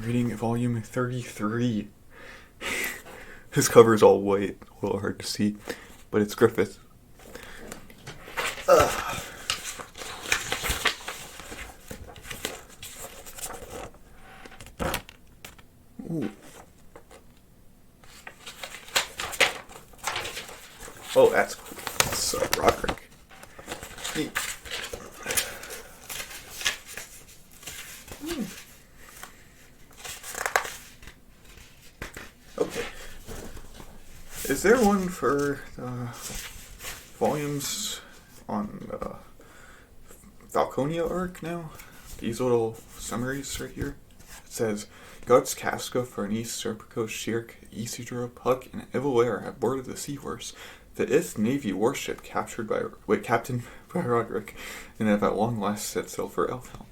reading volume 33. His cover is all white, a little hard to see, but it's Griffith. Ooh. Oh, that's cool. It's Roderick. Neat. Okay. Is there one for volumes on Falconia arc now? These little summaries right here. It says, Guts, Casca, Farnese, Serpico, Shirk, Isidro, Puck, and Evolair have boarded the Seahorse, the Ith Navy warship captured by captained by Roderick, and have at long last set sail for Elfhelm.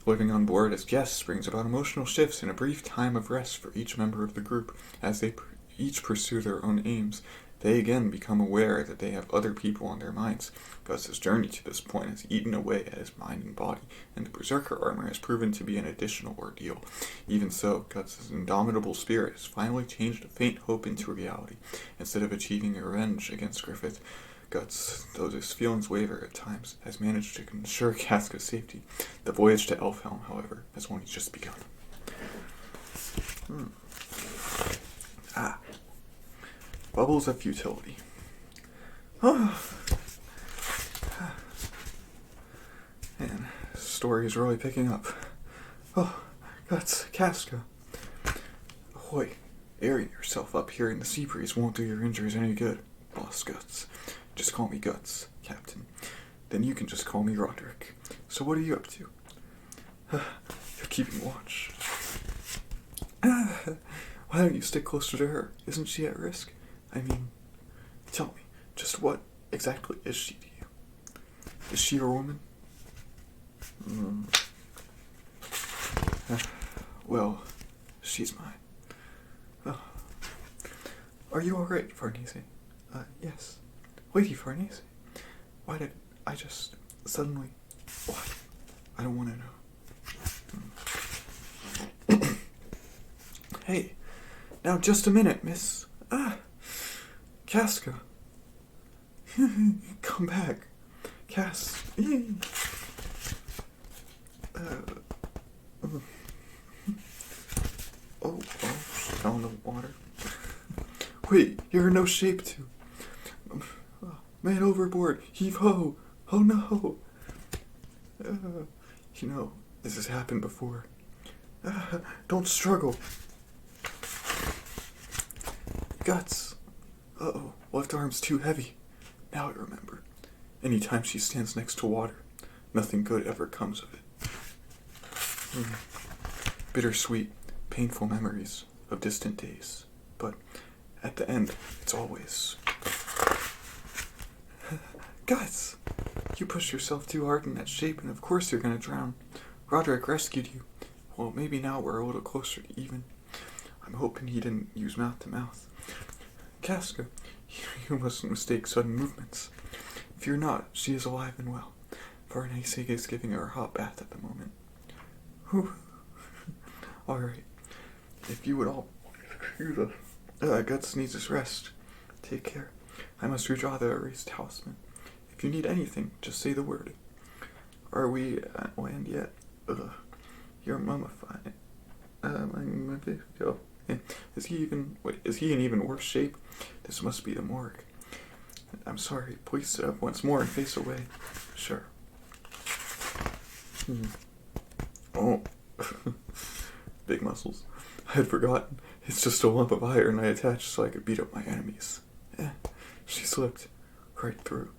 Living on board as guests brings about emotional shifts and a brief time of rest for each member of the group as they each pursue their own aims. They again become aware that they have other people on their minds. Guts' journey to this point has eaten away at his mind and body, and the Berserker armor has proven to be an additional ordeal. Even so, Guts' indomitable spirit has finally changed a faint hope into reality. Instead of achieving a revenge against Griffith, Guts, though his feelings waver at times, has managed to ensure Casca's safety. The voyage to Elfhelm, however, has only just begun. Bubbles of futility. Man, this story is really picking up. Oh, Guts, Casca. Ahoy, airing yourself up here in the sea breeze won't do your injuries any good, Boss Guts. Just call me Guts, Captain. Then you can just call me Roderick. So what are you up to? You're keeping watch. Why don't you stick closer to her? Isn't she at risk? I mean, tell me, just what exactly is she to you? Is she your woman? Well, she's mine. Are you alright, Farnese? Yes. Lady Farnese, why did I just suddenly... Why? I don't want to know. Hey, now just a minute, miss. Casca. Come back. Cass. Oh, she fell in the water. Wait, you're in no shape to. Man overboard, heave ho! Oh no! You know, this has happened before. Don't struggle. Guts. Uh-oh, left arm's too heavy. Now I remember. Anytime she stands next to water, nothing good ever comes of it. Bittersweet, painful memories of distant days. But at the end, it's always... Guts! You pushed yourself too hard in that shape, and of course you're gonna drown. Roderick rescued you. Well, maybe now we're a little closer to even. I'm hoping he didn't use mouth to mouth. Casca, you mustn't mistake sudden movements. If you're not, she is alive and well. Farnese is giving her a hot bath at the moment. Whew. Alright. If you would all... Guts needs his rest. Take care. I must redraw the erased talisman. If you need anything, just say the word. Are we at land yet? You're mummified. Is he in even worse shape? This must be the morgue. I'm sorry, please sit up once more and face away. Sure. Oh. Big muscles. I had forgotten. It's just a lump of iron I attached so I could beat up my enemies. She slipped right through.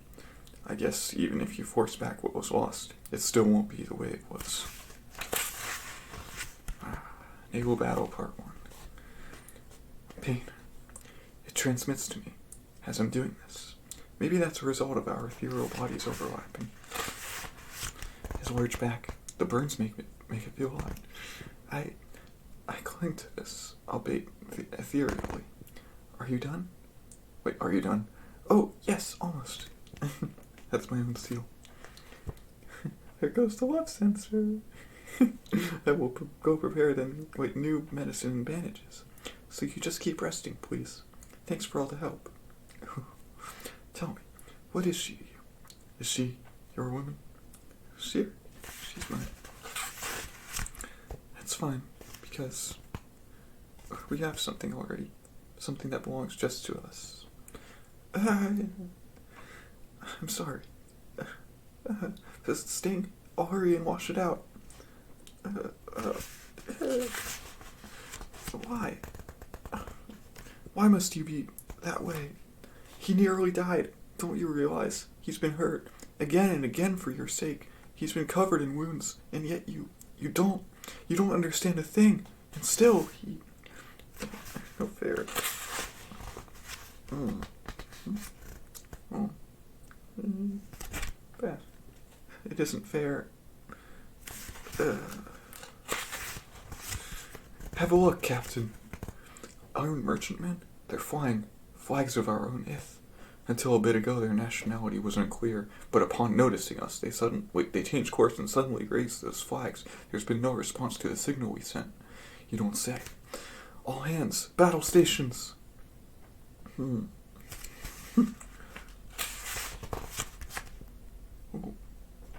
I guess even if you force back what was lost, it still won't be the way it was. Naval Battle Part 1. Pain. It transmits to me as I'm doing this. Maybe that's a result of our ethereal bodies overlapping. His large back. The burns make it feel odd. I cling to this, albeit ethereally. Are you done? Wait, are you done? Oh, yes, almost. That's my own seal. There goes the love sensor. I will go prepare them with new medicine and bandages. So you just keep resting, please. Thanks for all the help. Tell me, what is she? Is she your woman? She's mine. It's fine, because we have something already. Something that belongs just to us. I'm sorry. Does it sting? I'll hurry and wash it out. Why? Why must you be that way? He nearly died. Don't you realize? He's been hurt again and again for your sake. He's been covered in wounds, and yet you don't understand a thing. And still, he... No fair. Bad. It isn't fair. Have a look, Captain. Our own merchantmen, they're flying flags of our own ith. Until a bit ago, their nationality was unclear, but upon noticing us, they changed course and suddenly raised those flags. There's been no response to the signal we sent. You don't say. All hands, battle stations.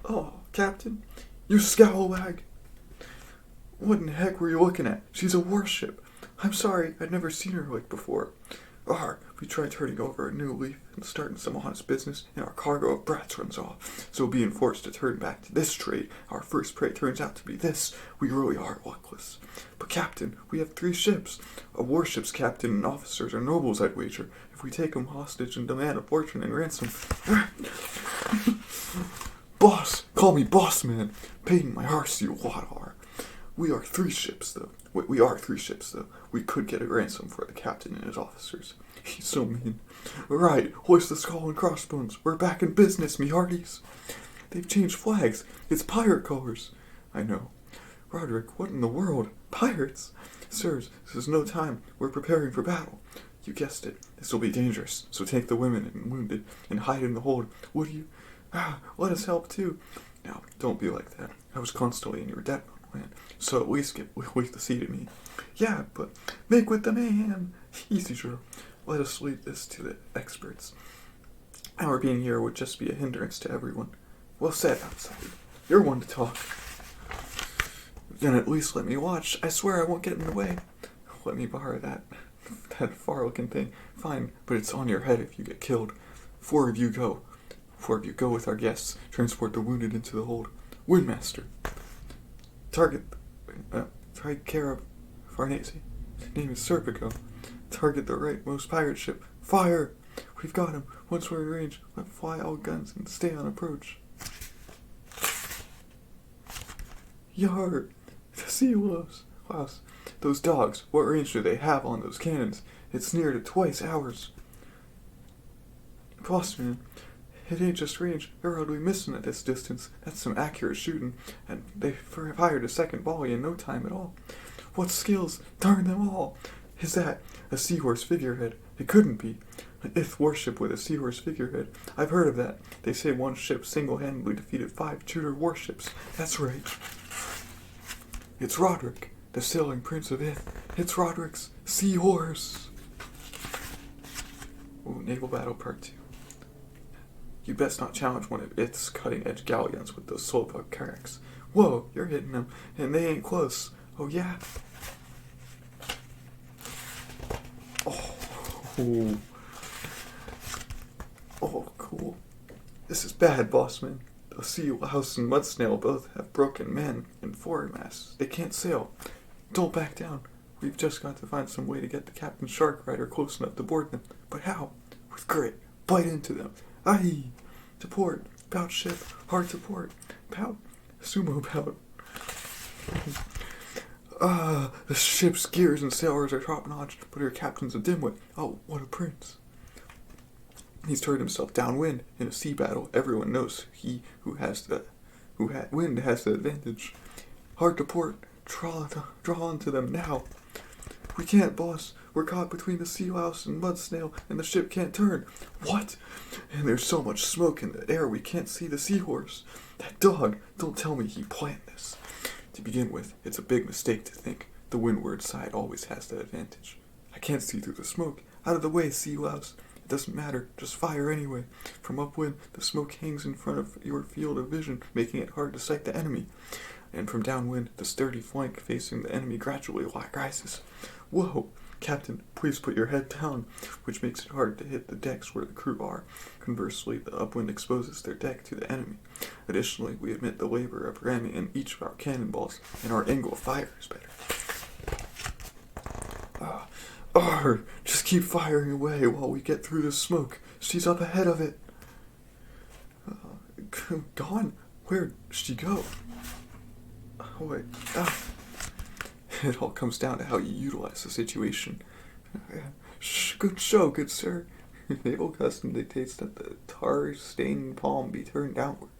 Oh, Captain, you scalawag. What in the heck were you looking at? She's a warship. I'm sorry, I'd never seen her like before. We tried turning over a new leaf and starting some honest business, and our cargo of brats runs off. So being forced to turn back to this trade, our first prey turns out to be this. We really are luckless. But Captain, we have 3 ships. A warship's captain and officers are nobles, I'd wager. If we take them hostage and demand a fortune and ransom... Boss! Call me boss, man! Pain my hearts, you lot are. We are 3 ships, though. We are 3 ships, though. We could get a ransom for the captain and his officers. He's so mean. Right, hoist the skull and crossbones. We're back in business, me hearties. They've changed flags. It's pirate colors. I know. Roderick, what in the world? Pirates? Sirs, this is no time. We're preparing for battle. You guessed it. This will be dangerous, so take the women and wounded and hide in the hold. Would you? Let us help, too. Now, don't be like that. I was constantly in your debt, land, so at least leave the sea to me. Yeah, but make with the man. Easy, Drew. Let us leave this to the experts. Our being here would just be a hindrance to everyone. Well said, outside. You're one to talk. Then at least let me watch. I swear I won't get in the way. Let me borrow that far-looking thing. Fine, but it's on your head if you get killed. 4 of you go. 4 of you go with our guests. Transport the wounded into the hold. Windmaster. Target. Take care of Farnese. His name is Serpico. Target the rightmost pirate ship. Fire! We've got him. Once we're in range, let fly all guns and stay on approach. Yar! The sea wolves. Klaus, those dogs, what range do they have on those cannons? It's near to twice ours. Boss man, it ain't just range. They're hardly missing at this distance. That's some accurate shooting, and they fired a second volley in no time at all. What skills? Darn them all! Is that a seahorse figurehead? It couldn't be. An Ith warship with a seahorse figurehead. I've heard of that. They say one ship single-handedly defeated 5 Tudor warships. That's right. It's Roderick, the sailing prince of Ith. It's Roderick's seahorse. Ooh, Naval Battle Part 2. You best not challenge one of Ith's cutting-edge galleons with those Solva carracks. Whoa, you're hitting them, and they ain't close. Oh, yeah? Oh, cool. This is bad, bossman. The sea louse and mud snail both have broken men and foremasts. They can't sail. Don't back down. We've just got to find some way to get the Captain Shark Rider close enough to board them. But how? With grit. Bite into them. Aye! To port. Pout ship. Hard to port. Pout. Sumo pout. The ship's gears and sailors are top-notch, but her captain's a dimwit. Oh, what a prince. He's turned himself downwind in a sea battle. Everyone knows he wind has the advantage. Hard to port. Draw onto them now. We can't, boss. We're caught between the sea louse and mud snail, and the ship can't turn. What? And there's so much smoke in the air we can't see the seahorse. That dog, don't tell me he planned this. To begin with, it's a big mistake to think the windward side always has the advantage. I can't see through the smoke. Out of the way, sea louse. It doesn't matter, just fire anyway. From upwind, the smoke hangs in front of your field of vision, making it hard to sight the enemy. And from downwind, the sturdy flank facing the enemy gradually rises. Whoa! Captain, please put your head down, which makes it hard to hit the decks where the crew are. Conversely, the upwind exposes their deck to the enemy. Additionally, we admit the labor of ramming in each of our cannonballs, and our angle of fire is better. Just keep firing away while we get through this smoke. She's up ahead of it. Gone? Where'd she go? Oh, wait. It all comes down to how you utilize the situation. Good show, good sir. Naval custom dictates that the tar-stained palm be turned downward.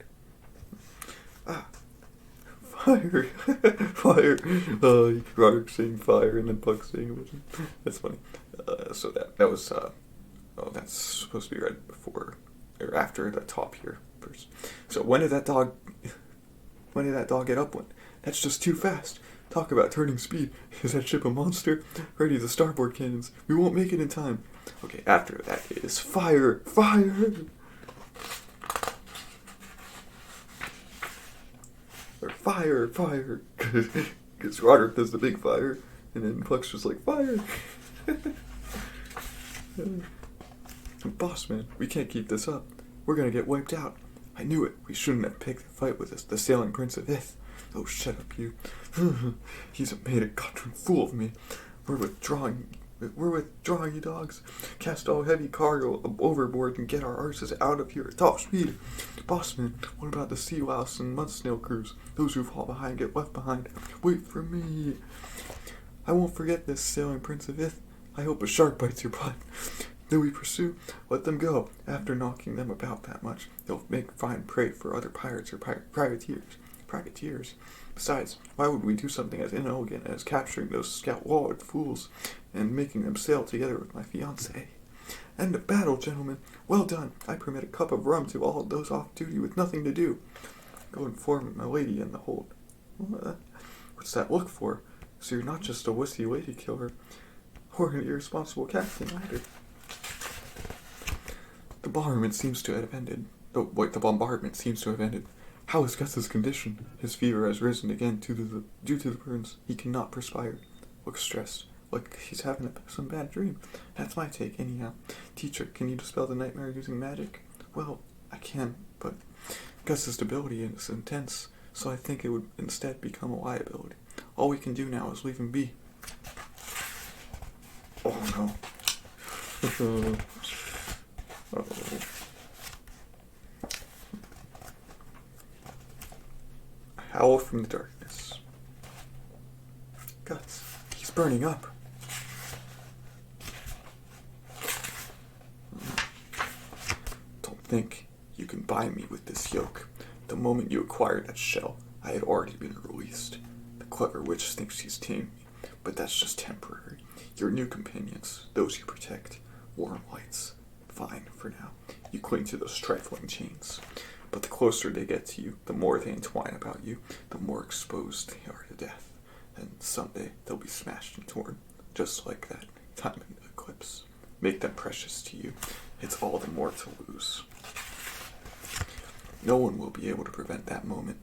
Fire! Fire! Roderick saying fire and then Puck saying vision. That's funny. So that was, that's supposed to be read before, or after the top here first. So when did that dog get upwind? That's just too fast. Talk about turning speed. Is that ship a monster? Ready the starboard cannons. We won't make it in time. Okay, after that is fire! Fire! Or fire! Fire! Because Roderick does the big fire, and then Puck's just like, fire! Boss man, we can't keep this up. We're gonna get wiped out. I knew it. We shouldn't have picked the fight with us, the sailing prince of Ith. Oh, shut up, you. He's made a goddamn fool of me. We're withdrawing, you dogs. Cast all heavy cargo overboard and get our arses out of here at top speed. Bossman, what about the sea louse and mud snail crews? Those who fall behind get left behind. Wait for me. I won't forget this, sailing prince of Ith. I hope a shark bites your butt. Do we pursue? Let them go. After knocking them about that much, they'll make fine prey for other pirates or privateers. Besides, why would we do something as inelegant as capturing those scout-walled fools and making them sail together with my fiancée? End of battle, gentlemen. Well done. I permit a cup of rum to all those off duty with nothing to do. Go inform my lady in the hold. What's that look for? So you're not just a wussy lady killer, or an irresponsible captain either. The bombardment seems to have ended. How is Gus's condition? His fever has risen again due to the burns. He cannot perspire. Looks stressed, like he's having some bad dream. That's my take, anyhow. Teacher, can you dispel the nightmare using magic? Well, I can, but Gus's debility is intense, so I think it would instead become a liability. All we can do now is leave him be. Oh no. Uh-oh. Howl from the darkness. Guts. He's burning up. Don't think you can buy me with this yoke. The moment you acquired that shell, I had already been released. The clever witch thinks she's tamed me, but that's just temporary. Your new companions, those you protect, warm lights. Fine, for now. You cling to those trifling chains. But the closer they get to you, the more they entwine about you, the more exposed they are to death. And someday they'll be smashed and torn, just like that time in the eclipse. Make them precious to you. It's all the more to lose. No one will be able to prevent that moment.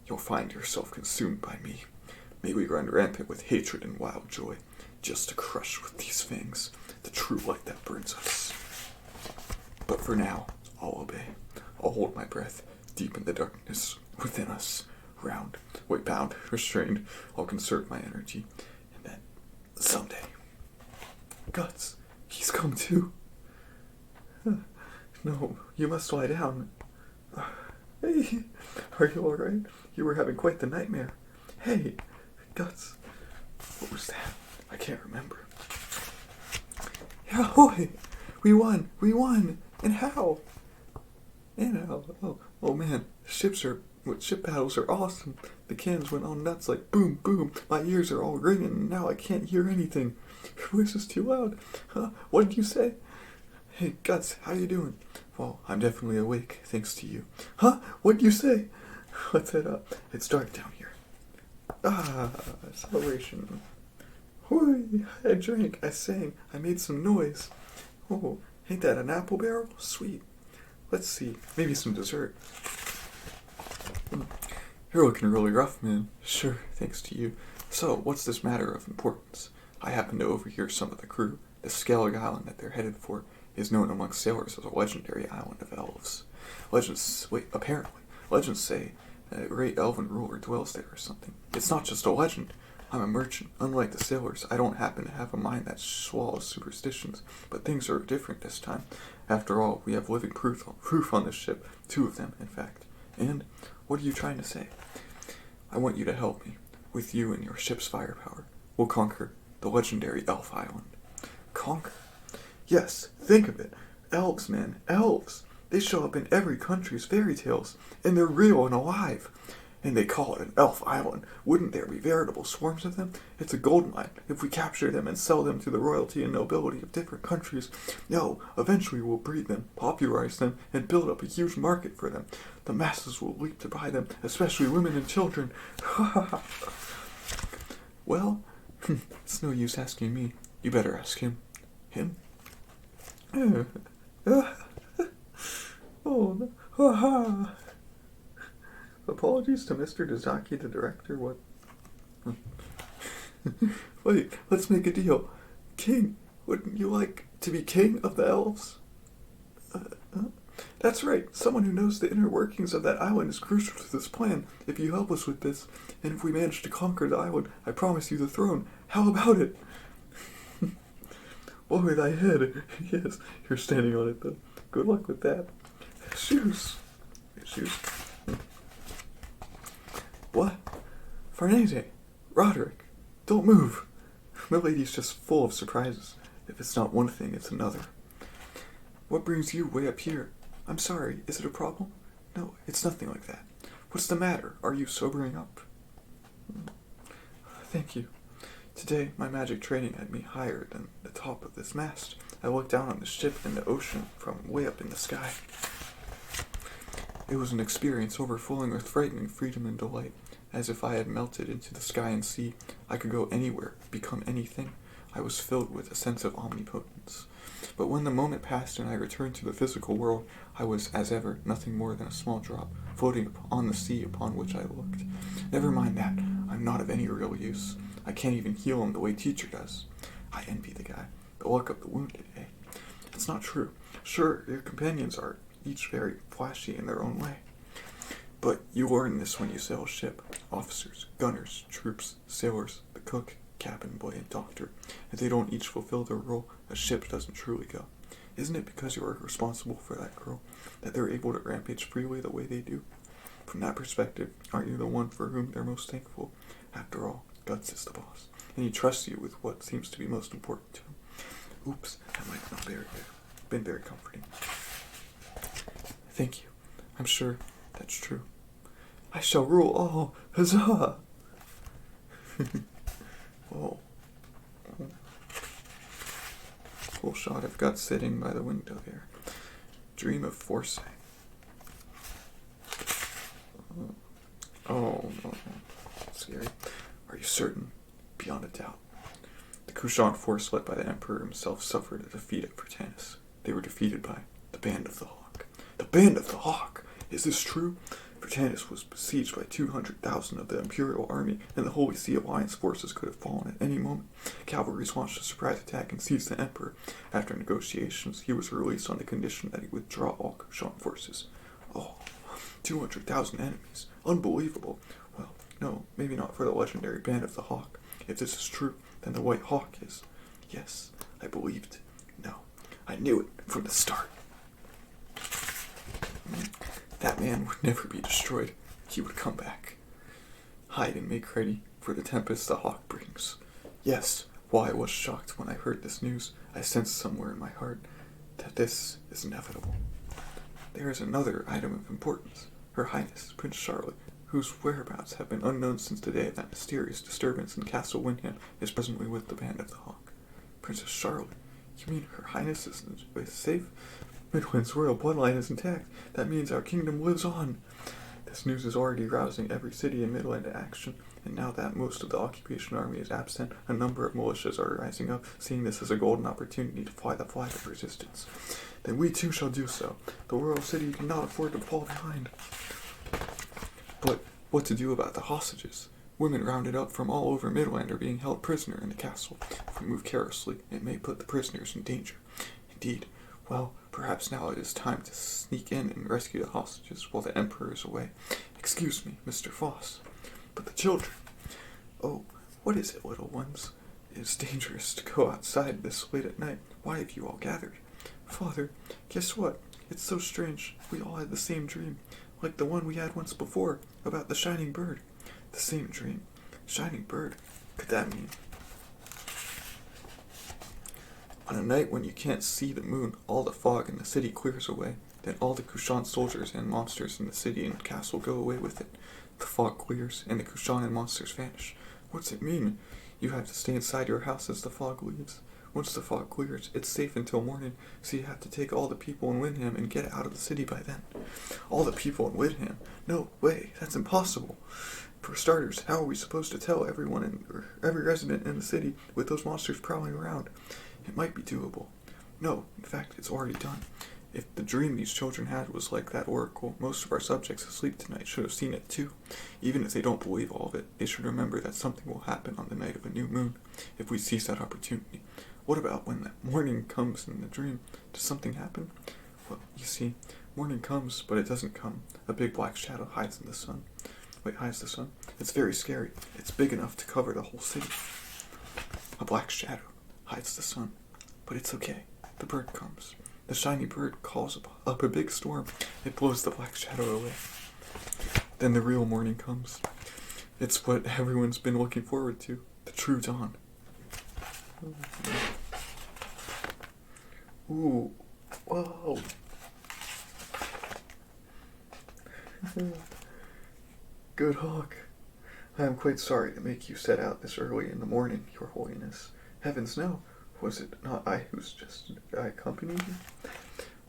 You'll find yourself consumed by me. May we run rampant with hatred and wild joy, just to crush with these fangs the true light that burns us. But for now, I'll obey. I'll hold my breath deep in the darkness within us, round, weight bound, restrained. I'll conserve my energy, and then someday, Guts, he's come too. No, you must lie down. Hey, are you all right? You were having quite the nightmare. Hey, Guts, what was that? I can't remember. Ahoy! We won! And how? Oh man, ship battles are awesome. The cannons went all nuts like boom, boom. My ears are all ringing and now I can't hear anything. Your voice is too loud. Huh? What did you say? Hey, Guts, how you doing? Well, I'm definitely awake, thanks to you. Huh? What did you say? Let's head up. It's dark down here. Ah, celebration. Hooey! I drank, I sang, I made some noise. Oh, ain't that an apple barrel? Sweet. Let's see, maybe some dessert. You're looking really rough, man. Sure, thanks to you. So, what's this matter of importance? I happen to overhear some of the crew. The Skellig Island that they're headed for is known among sailors as a legendary island of elves. Legends say that a great elven ruler dwells there or something. It's not just a legend. I'm a merchant. Unlike the sailors, I don't happen to have a mind that swallows superstitions, but things are different this time. After all, we have living proof on this ship, 2 of them, in fact. And what are you trying to say? I want you to help me. With you and your ship's firepower, we'll conquer the legendary Elf Island. Conquer? Yes, think of it. Elves, man, elves. They show up in every country's fairy tales, and they're real and alive. And they call it an elf island. Wouldn't there be veritable swarms of them? It's a gold mine. If we capture them and sell them to the royalty and nobility of different countries, eventually we'll breed them, popularize them, and build up a huge market for them. The masses will leap to buy them, especially women and children. Well, it's no use asking me. You better ask him. Him? Oh, no. Apologies to Mr. Dazaki, the director. What? Wait, let's make a deal. King, wouldn't you like to be king of the elves? That's right. Someone who knows the inner workings of that island is crucial to this plan. If you help us with this, and if we manage to conquer the island, I promise you the throne. How about it? Boy, thy head. Yes, you're standing on it, though. Good luck with that. Shoes. What? Farnese, Roderick, don't move. Milady's just full of surprises. If it's not one thing, it's another. What brings you way up here? I'm sorry, is it a problem? No, it's nothing like that. What's the matter? Are you sobering up? Thank you. Today, my magic training had me higher than the top of this mast. I looked down on the ship and the ocean from way up in the sky. It was an experience overflowing with frightening freedom and delight. As if I had melted into the sky and sea, I could go anywhere, become anything. I was filled with a sense of omnipotence. But when the moment passed and I returned to the physical world, I was, as ever, nothing more than a small drop, floating on the sea upon which I looked. Never mind that. I'm not of any real use. I can't even heal him the way Teacher does. I envy the guy. The luck of the wounded, eh? It's not true. Sure, your companions are each very flashy in their own way. But you learn this when you sail a ship. Officers, gunners, troops, sailors, the cook, cabin boy, and doctor. If they don't each fulfill their role, a ship doesn't truly go. Isn't it because you are responsible for that girl that they're able to rampage freely the way they do? From that perspective, aren't you the one for whom they're most thankful? After all, Guts is the boss, and he trusts you with what seems to be most important to him. Oops, that might not have been very comforting. Thank you. I'm sure that's true. I shall rule all. Huzzah! Whoa. Full shot of Guts sitting by the window there. Dream of foresight. Oh, no. Scary. Are you certain? Beyond a doubt. The Kushan force led by the Emperor himself suffered a defeat at Vertanis. They were defeated by the Band of the Hawk. The Band of the Hawk! Is this true? Vertanis was besieged by 200,000 of the Imperial Army, and the Holy See Alliance forces could have fallen at any moment. Cavalries launched a surprise attack and seized the Emperor. After negotiations, he was released on the condition that he withdraw all Kushan forces. Oh, 200,000 enemies. Unbelievable. Well, no, maybe not for the legendary Band of the Hawk. If this is true, then the White Hawk is. Yes, I believed. No, I knew it from the start. That man would never be destroyed. He would come back. Hide and make ready for the tempest the hawk brings. Yes, while I was shocked when I heard this news, I sensed somewhere in my heart that this is inevitable. There is another item of importance. Her Highness, Prince Charlotte, whose whereabouts have been unknown since the day of that mysterious disturbance in Castle Windham, is presently with the Band of the Hawk. Princess Charlotte? You mean Her Highness is safe? Midwind's royal bloodline is intact. That means our kingdom lives on. This news is already rousing every city in Midland to action, and now that most of the occupation army is absent, a number of militias are rising up, seeing this as a golden opportunity to fly the flag of resistance. Then we too shall do so. The royal city cannot afford to fall behind. But what to do about the hostages? Women rounded up from all over Midland are being held prisoner in the castle. If we move carelessly, it may put the prisoners in danger. Indeed. Well, perhaps now it is time to sneak in and rescue the hostages while the Emperor is away. Excuse me, Mr. Foss. But the children. Oh, what is it, little ones? It is dangerous to go outside this late at night. Why have you all gathered? Father, guess what? It's so strange. We all had the same dream, like the one we had once before, about the shining bird. The same dream. Shining bird. Could that mean? On a night when you can't see the moon, all the fog in the city clears away. Then all the Kushan soldiers and monsters in the city and castle go away with it. The fog clears, and the Kushan and monsters vanish. What's it mean? You have to stay inside your house as the fog leaves. Once the fog clears, it's safe until morning, so you have to take all the people in Windham and get out of the city by then. All the people in Windham? No way, that's impossible. For starters, how are we supposed to tell every resident in the city with those monsters prowling around? It might be doable. No, in fact, it's already done. If the dream these children had was like that oracle, most of our subjects asleep tonight should have seen it too. Even if they don't believe all of it, they should remember that something will happen on the night of a new moon, if we seize that opportunity. What about when the morning comes in the dream? Does something happen? Well, you see, morning comes, but it doesn't come. A big black shadow hides in the sun. Hides the sun? It's very scary. It's big enough to cover the whole city. A black shadow hides the sun. But it's okay. The bird comes. The shiny bird calls up a big storm. It blows the black shadow away. Then the real morning comes. It's what everyone's been looking forward to. The true dawn. Ooh. Whoa. Good Hawk. I am quite sorry to make you set out this early in the morning, Your Holiness. Heavens no. Was it not I I accompanied you?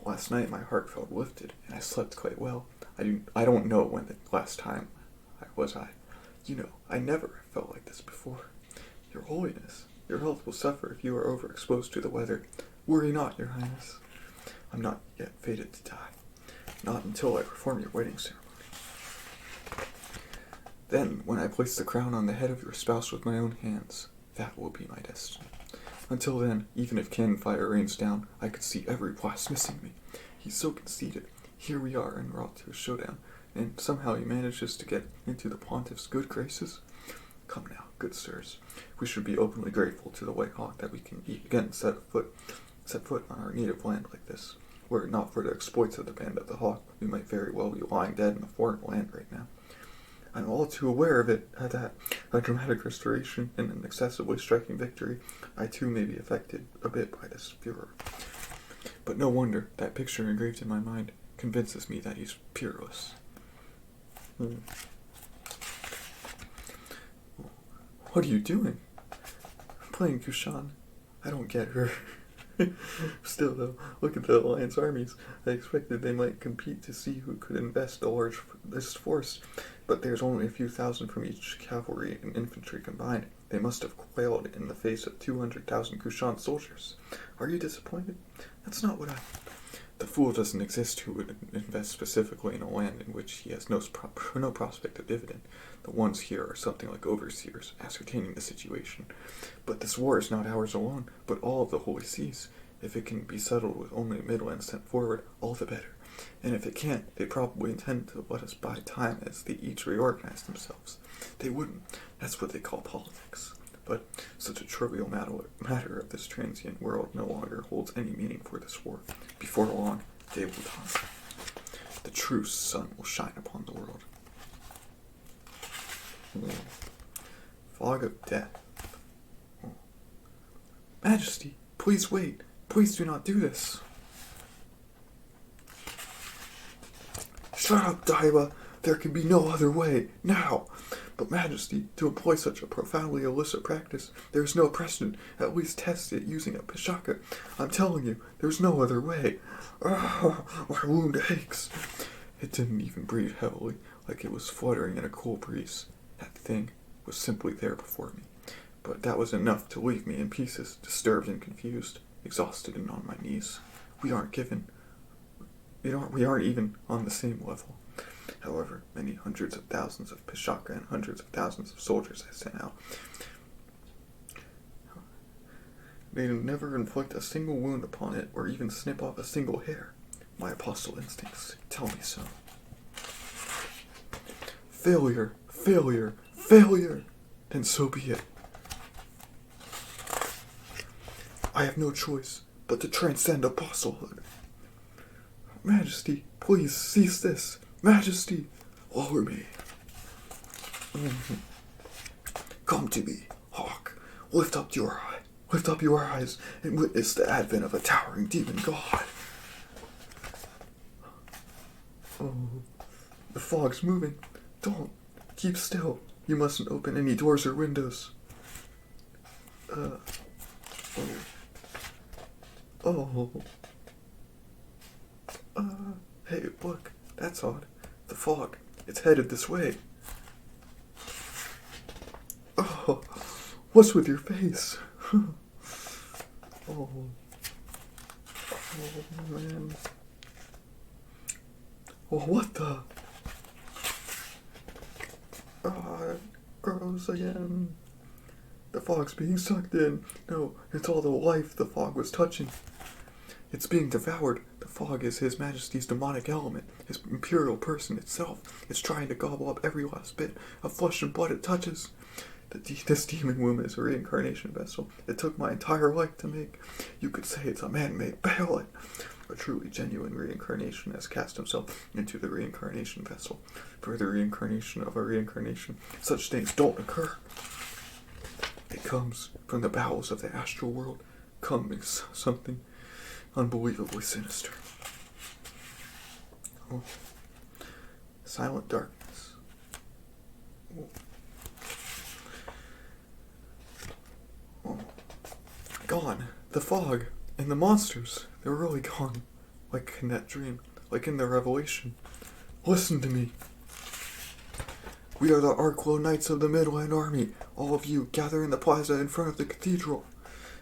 Last night my heart felt lifted, and I slept quite well. I don't know when the last time I. You know, I never felt like this before. Your Holiness, your health will suffer if you are overexposed to the weather. Worry not, Your Highness. I'm not yet fated to die. Not until I perform your wedding ceremony. Then, when I place the crown on the head of your spouse with my own hands, that will be my destiny. Until then, even if cannon fire rains down, I could see every blast missing me. He's so conceited. Here we are en route to a showdown, and somehow he manages to get into the pontiff's good graces. Come now, good sirs. We should be openly grateful to the White Hawk that we can again set foot on our native land like this. Were it not for the exploits of the band of the Hawk, we might very well be lying dead in a foreign land right now. I'm all too aware of it, that a dramatic restoration and an excessively striking victory, I too may be affected a bit by this furor. But no wonder that picture engraved in my mind convinces me that he's peerless. What are you doing? I'm playing Kushan. I don't get her. Still, though, look at the Alliance armies. I expected they might compete to see who could invest the largest force, but there's only a few thousand from each cavalry and infantry combined. They must have quailed in the face of 200,000 Kushan soldiers. Are you disappointed? That's not what I... The fool doesn't exist who would invest specifically in a land in which he has no prospect of dividend. The ones here are something like overseers, ascertaining the situation. But this war is not ours alone, but all of the Holy Seas. If it can be settled with only Midland sent forward, all the better. And if it can't, they probably intend to let us buy time as they each reorganize themselves. They wouldn't. That's what they call politics. But such a trivial matter of this transient world no longer holds any meaning for this war. Before long, day will dawn. The true sun will shine upon the world. Fog of death. Majesty, please wait. Please do not do this. Shut up, Daiba. There can be no other way. Now. But Majesty, to employ such a profoundly illicit practice, there is no precedent. At least test it using a pishaka. I'm telling you, there's no other way. My wound aches. It didn't even breathe heavily. like it was fluttering in a cool breeze. That thing was simply there before me. But that was enough to leave me in pieces, disturbed and confused, exhausted and on my knees. We aren't even on the same level. However many hundreds of thousands of Pishaka and hundreds of thousands of soldiers I sent out, they never inflict a single wound upon it or even snip off a single hair. My apostle instincts tell me so. Failure, failure, failure! Then so be it. I have no choice but to transcend apostlehood. Majesty, please cease this. Majesty, lower me. Come to me, Hawk. Lift up your eyes and witness the advent of a towering demon god. Oh, the fog's moving. Don't. Keep still. You mustn't open any doors or windows. Hey, look. That's odd. The fog. It's headed this way. Oh, what's with your face? Oh, man. Oh, what the? It grows again. The fog's being sucked in. No, it's all the life the fog was touching. It's being devoured. The fog is His Majesty's demonic element, His imperial person itself. It's trying to gobble up every last bit of flesh and blood it touches. This demon womb is a reincarnation vessel. It took my entire life to make. You could say it's a man-made bailet. A truly genuine reincarnation has cast himself into the reincarnation vessel. For the reincarnation of a reincarnation, such things don't occur. It comes from the bowels of the astral world, coming something unbelievably sinister. Oh. Silent darkness. Oh. Oh. Gone. The fog and the monsters, they're really gone. Like in that dream, like in the revelation. Listen to me. We are the Arclo Knights of the Midland Army. All of you gather in the plaza in front of the cathedral.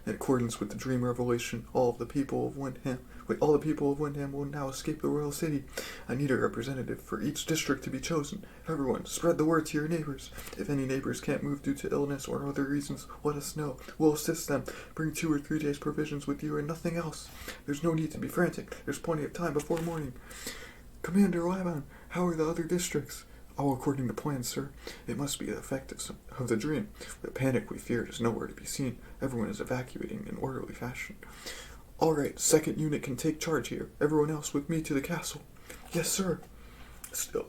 In accordance with the dream revelation, all the people of Windham will now escape the royal city. I need a representative for each district to be chosen. Everyone, spread the word to your neighbors. If any neighbors can't move due to illness or other reasons, let us know. We'll assist them. Bring 2 or 3 days' provisions with you and nothing else. There's no need to be frantic. There's plenty of time before morning. Commander Laban, how are the other districts? All according to plan, sir. It must be the effect of the dream. The panic we feared is nowhere to be seen. Everyone is evacuating in orderly fashion. All right, 2nd unit can take charge here. Everyone else with me to the castle. Yes, sir. Still,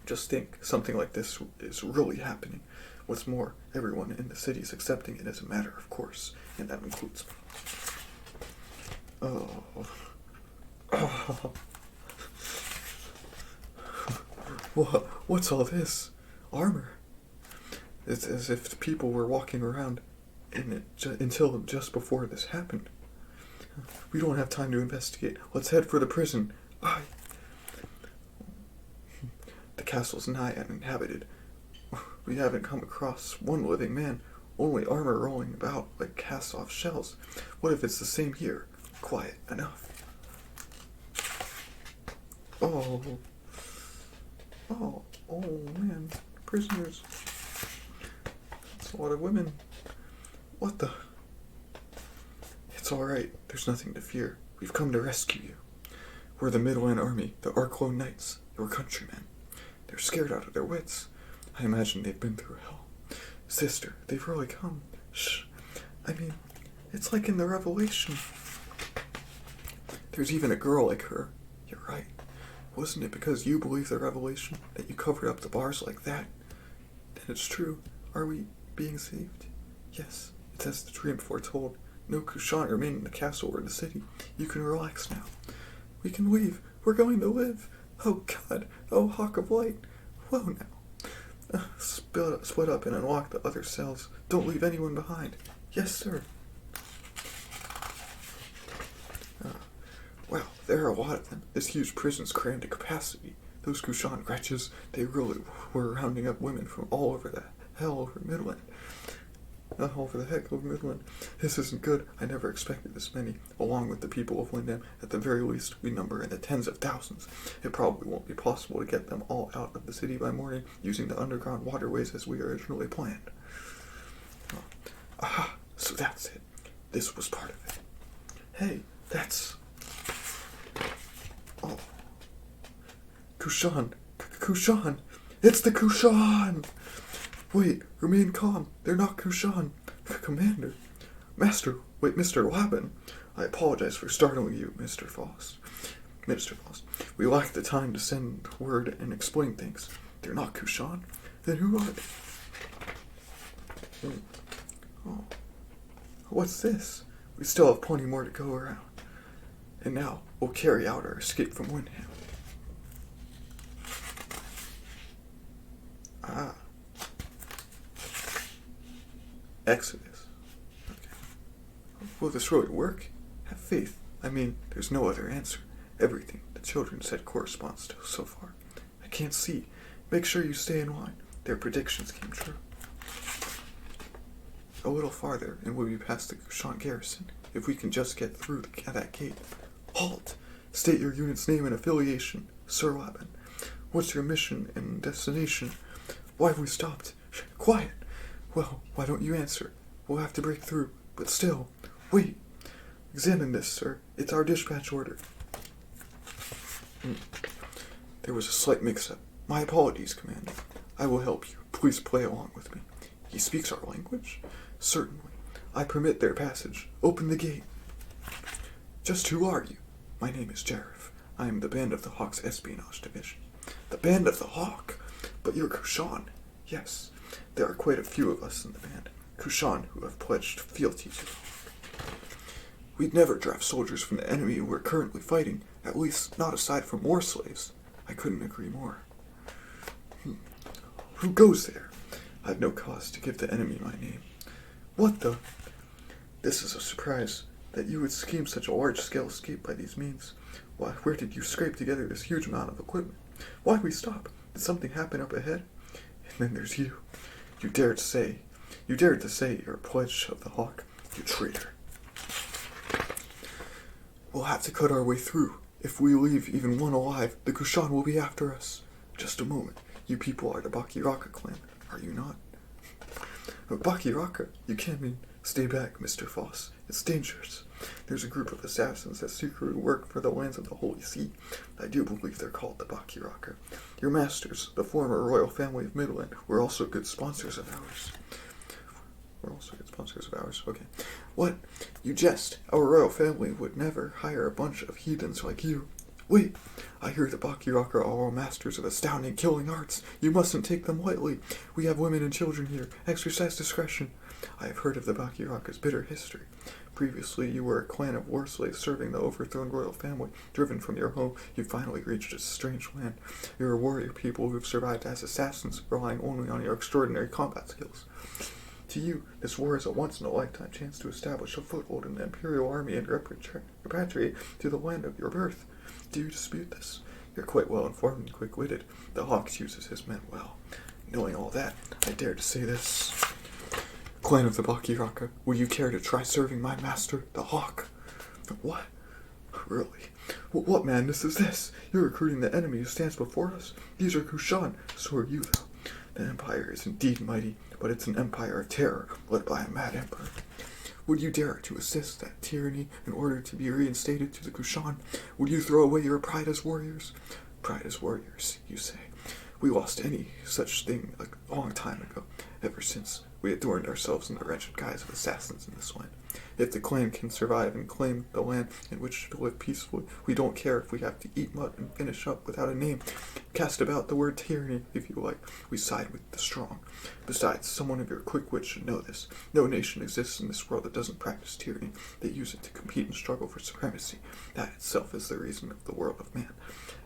just think, something like this is really happening. What's more, everyone in the city is accepting it as a matter of course, and that includes me. Oh. What's all this? Armor. It's as if the people were walking around in it until just before this happened. We don't have time to investigate. Let's head for the prison. Aye. The castle's nigh uninhabited. We haven't come across one living man, only armor rolling about like cast-off shells. What if it's the same here? Quiet enough. Oh man, prisoners. That's a lot of women. What the? It's alright, there's nothing to fear. We've come to rescue you. We're the Midland Army, the Arclo Knights, your countrymen. They're scared out of their wits. I imagine they've been through hell. Sister, they've really come. Shh. I mean, it's like in the Revelation. There's even a girl like her. You're right. Wasn't it because you believe the Revelation that you covered up the bars like that? And it's true. Are we being saved? Yes, it's as the dream foretold. No Kushan remain in the castle or the city. You can relax now. We can leave. We're going to live. Oh God. Oh Hawk of Light. Whoa now. Split up and unlock the other cells. Don't leave anyone behind. Yes, sir. Wow, there are a lot of them. This huge prison's crammed to capacity. Those Kushan wretches, they really were rounding up women from all over the hell over Midland. Not all over the heck over Midland. This isn't good. I never expected this many. Along with the people of Windham, at the very least, we number in the tens of thousands. It probably won't be possible to get them all out of the city by morning using the underground waterways as we originally planned. Aha, so that's it. This was part of it. Hey, that's... Oh. Kushan! Kushan! It's the Kushan! Wait, remain calm. They're not Kushan. Commander. Master. Wait, Mr. Laban. I apologize for startling you, Mr. Foss. Minister Foss. We lack the time to send word and explain things. They're not Kushan? Then who are they? Oh. What's this? We still have plenty more to go around. And now, we'll carry out our escape from Windham. Ah. Exodus. Okay. Will this really work? Have faith. I mean, there's no other answer. Everything the children said corresponds to so far. I can't see. Make sure you stay in line. Their predictions came true. A little farther, and we'll be past the Kushan garrison. If we can just get through that gate. Halt! State your unit's name and affiliation, Sir Laban. What's your mission and destination? Why have we stopped? Quiet! Well, why don't you answer? We'll have to break through, but still. Wait! Examine this, sir. It's our dispatch order. There was a slight mix-up. My apologies, Commander. I will help you. Please play along with me. He speaks our language? Certainly. I permit their passage. Open the gate. Just who are you? My name is Jareth. I am the Band of the Hawk's espionage division. The Band of the Hawk? But you're Kushan. Yes. There are quite a few of us in the band, Kushan, who have pledged fealty to the Hawk. We'd never draft soldiers from the enemy we're currently fighting, at least not aside from war slaves. I couldn't agree more. Who goes there? I've no cause to give the enemy my name. What the? This is a surprise, that you would scheme such a large-scale escape by these means. Why, where did you scrape together this huge amount of equipment? Why'd we stop? Did something happen up ahead? And then there's you. You dared to say you're a pledge of the Hawk, you traitor. We'll have to cut our way through. If we leave even one alive, the Kushan will be after us. Just a moment. You people are the Bakiraka clan, are you not? Bakiraka? You can't mean... Stay back, Mr. Foss. It's dangerous. There's a group of assassins that secretly work for the lands of the Holy See. I do believe they're called the Bakiraka. Your masters, the former royal family of Midland, were also good sponsors of ours. Okay. What? You jest. Our royal family would never hire a bunch of heathens like you. Wait, I hear the Bakiraka are all masters of astounding killing arts. You mustn't take them lightly. We have women and children here. Exercise discretion. I have heard of the Bakiraka's bitter history. Previously, you were a clan of war slaves serving the overthrown royal family. Driven from your home, you finally reached a strange land. You're a warrior people who have survived as assassins, relying only on your extraordinary combat skills. To you, this war is a once-in-a-lifetime chance to establish a foothold in the Imperial Army and repatriate to the land of your birth. Do you dispute this? You're quite well informed and quick-witted. The Hawk uses his men well. Knowing all that, I dare to say this. Clan of the Bakiraka, will you care to try serving my master, the Hawk? What? Really? What madness is this? You're recruiting the enemy who stands before us? These are Kushan, so are you, though. The Empire is indeed mighty, but it's an empire of terror, led by a mad emperor. Would you dare to assist that tyranny in order to be reinstated to the Kushan? Would you throw away your pride as warriors? Pride as warriors, you say. We lost any such thing a long time ago, ever since we adorned ourselves in the wretched guise of assassins in this land. If the clan can survive and claim the land in which to live peacefully, we don't care if we have to eat mud and finish up without a name. Cast about the word tyranny, if you like. We side with the strong. Besides, someone of your quick wit should know this. No nation exists in this world that doesn't practice tyranny. They use it to compete and struggle for supremacy. That itself is the reason of the world of man.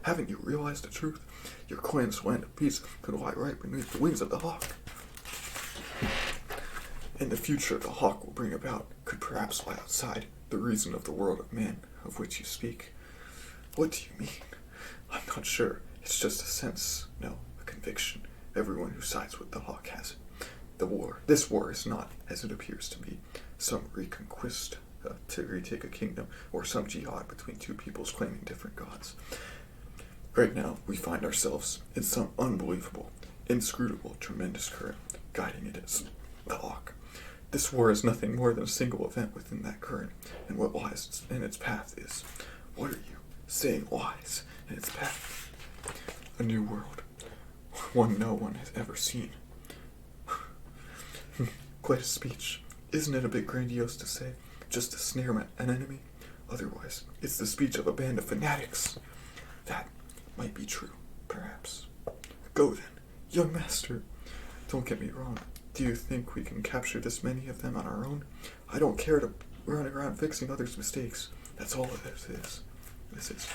Haven't you realized the truth? Your clan's land of peace could lie right beneath the wings of the Hawk. And the future the Hawk will bring about could perhaps lie outside the reason of the world of man of which you speak. What do you mean? I'm not sure. It's just a sense, no, a conviction. Everyone who sides with the Hawk has it. This war is not, as it appears to me, some reconquest to retake a kingdom, or some jihad between two peoples claiming different gods. Right now, we find ourselves in some unbelievable, inscrutable, tremendous current, guiding it as the Hawk. This war is nothing more than a single event within that current, and what lies in its path is, what are you saying lies in its path? A new world, one no one has ever seen. Quite a speech. Isn't it a bit grandiose to say, just to snare an enemy? Otherwise, it's the speech of a band of fanatics. That might be true, perhaps. Go then, young master. Don't get me wrong. Do you think we can capture this many of them on our own? I don't care to run around fixing others' mistakes. That's all this is.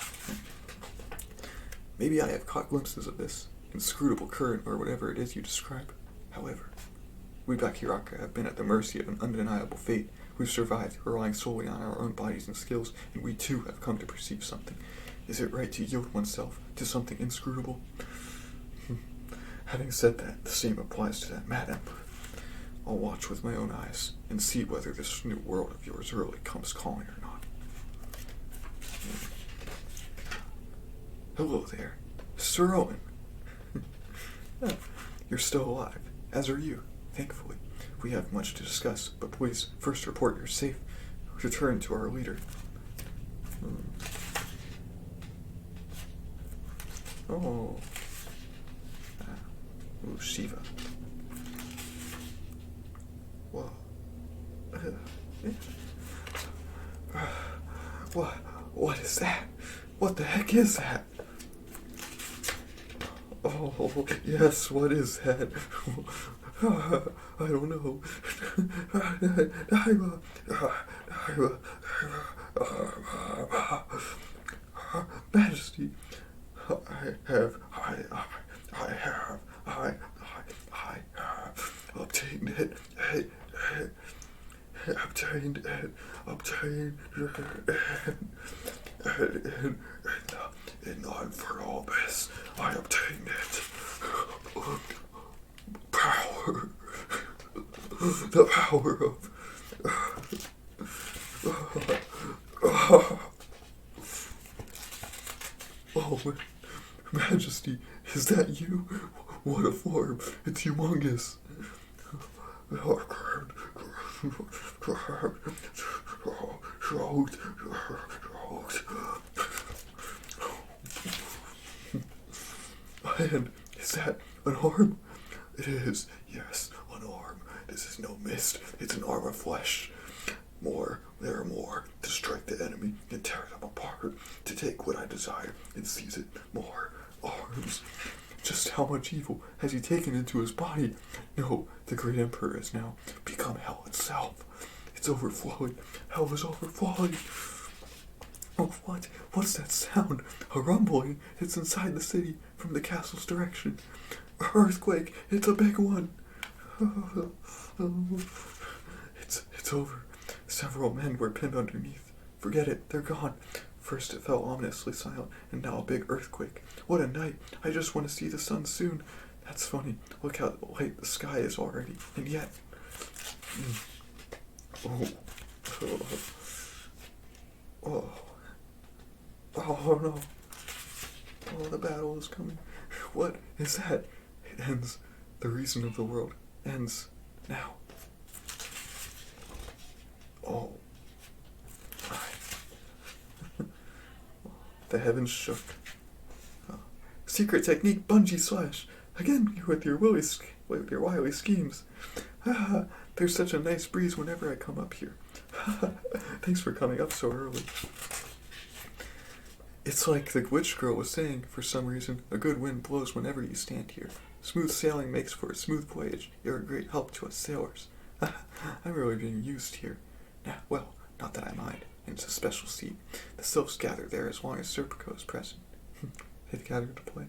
Maybe I have caught glimpses of this inscrutable current or whatever it is you describe. However, we Bakiraka have been at the mercy of an undeniable fate. We've survived, relying solely on our own bodies and skills, and we too have come to perceive something. Is it right to yield oneself to something inscrutable? Having said that, the same applies to that mad emperor. I'll watch with my own eyes and see whether this new world of yours really comes calling or not. Hello there, Sir Owen. You're still alive, as are you. Thankfully, we have much to discuss, but please, first report you're safe. Return to our leader. Oh. Ooh, Shiva. Whoa. What is that? What the heck is that? Oh, yes, what is that? I don't know. Majesty, I have obtained it. In the infernal abyss, I obtained it. Power. The power of... Oh, Majesty, is that you? What a form. It's humongous. And is that an arm? It is, yes, an arm. This is no mist, it's an arm of flesh. There are more, to strike the enemy and tear them apart, to take what I desire and seize it. More arms. Just how much evil has he taken into his body? No, the great emperor has now become hell itself. It's overflowing. Hell is overflowing. Oh, what? What's that sound? A rumbling. It's inside the city, from the castle's direction. Earthquake. It's a big one. It's over. Several men were pinned underneath. Forget it. They're gone. First it fell ominously silent, and now a big earthquake. What a night. I just want to see the sun soon. That's funny. Look how light the sky is already. And yet... Oh no. Oh, the battle is coming. What is that? It ends. The reason of the world ends now. Oh. The heavens shook. Secret technique, bungee slash. Again, with your wily schemes. There's such a nice breeze whenever I come up here. Thanks for coming up so early. It's like the witch girl was saying, for some reason, a good wind blows whenever you stand here. Smooth sailing makes for a smooth voyage. You're a great help to us sailors. I'm really being used here. Well, not that I mind. It's a special seat. The sylphs gather there as long as Serpico is present. They've gathered to play.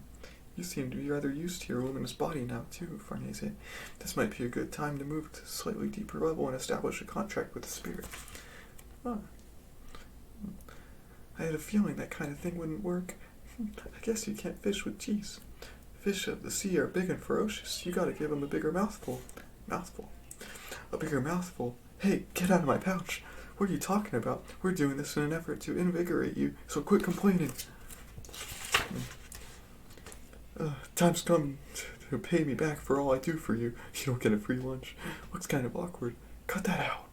You seem to be rather used to your luminous body now, too, Farnese. This might be a good time to move to a slightly deeper level and establish a contract with the spirit. I had a feeling that kind of thing wouldn't work. I guess you can't fish with teeth. Fish of the sea are big and ferocious. You gotta give them a bigger mouthful. Mouthful? A bigger mouthful? Hey, get out of my pouch. What are you talking about? We're doing this in an effort to invigorate you, so quit complaining. Time's come to pay me back for all I do for you. You don't get a free lunch. Looks kind of awkward. Cut that out.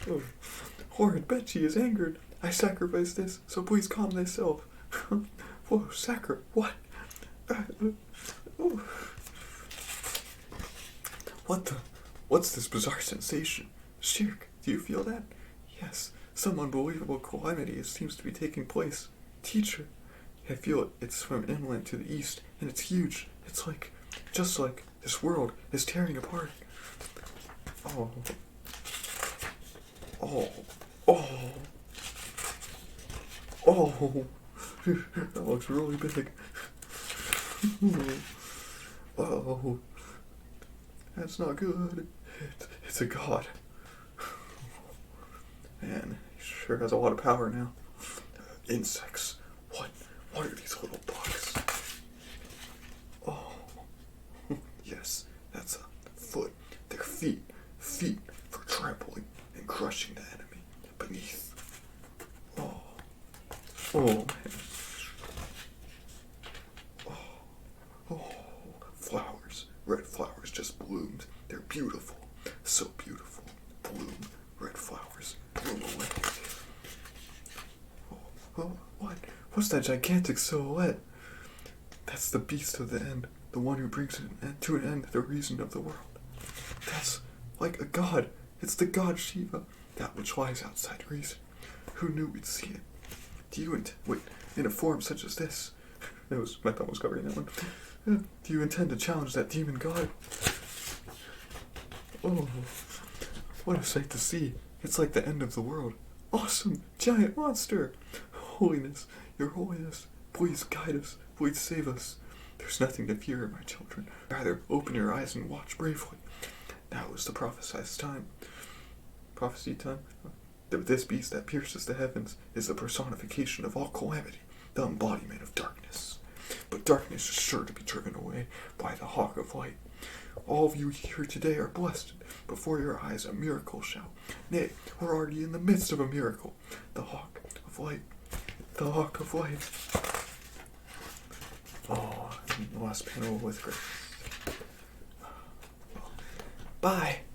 Oh, horrid Betchy is angered. I sacrificed this, so please calm thyself. Whoa, sacre, what? Oh. What's this bizarre sensation? Shirk, do you feel that? Yes, some unbelievable calamity seems to be taking place. Teacher, I feel it. It's from inland to the east, and it's huge. It's just like this world is tearing apart. Oh. Oh. Oh. Oh. That looks really big. Oh. That's not good. It's a god. Man, he sure has a lot of power now. Insects. What are these little bugs? Oh. Yes, that's a foot. They're feet. Feet for trampling and crushing the enemy beneath. Oh. Oh, man. Oh. Flowers. Red flowers just bloomed. They're beautiful. So beautiful. Bloom. Red flowers. Bloom away. Oh, what? What's that gigantic silhouette? That's the beast of the end. The one who brings to an end the reason of the world. That's like a god. It's the god Shiva. That which lies outside reason. Who knew we'd see it? Wait, in a form such as this. My thumb was covering that one. Do you intend to challenge that demon god? Oh, what a sight to see. It's like the end of the world. Awesome, giant monster. Holiness, your holiness, please guide us, please save us. There's nothing to fear, my children. Rather, open your eyes and watch bravely. Now is the prophecy time. This beast that pierces the heavens is the personification of all calamity, the embodiment of darkness. But darkness is sure to be driven away by the hawk of light. All of you here today are blessed. Before your eyes a miracle shall. Nay, we're already in the midst of a miracle. The hawk of light. The hawk of light. Oh, the last panel with grace. Bye.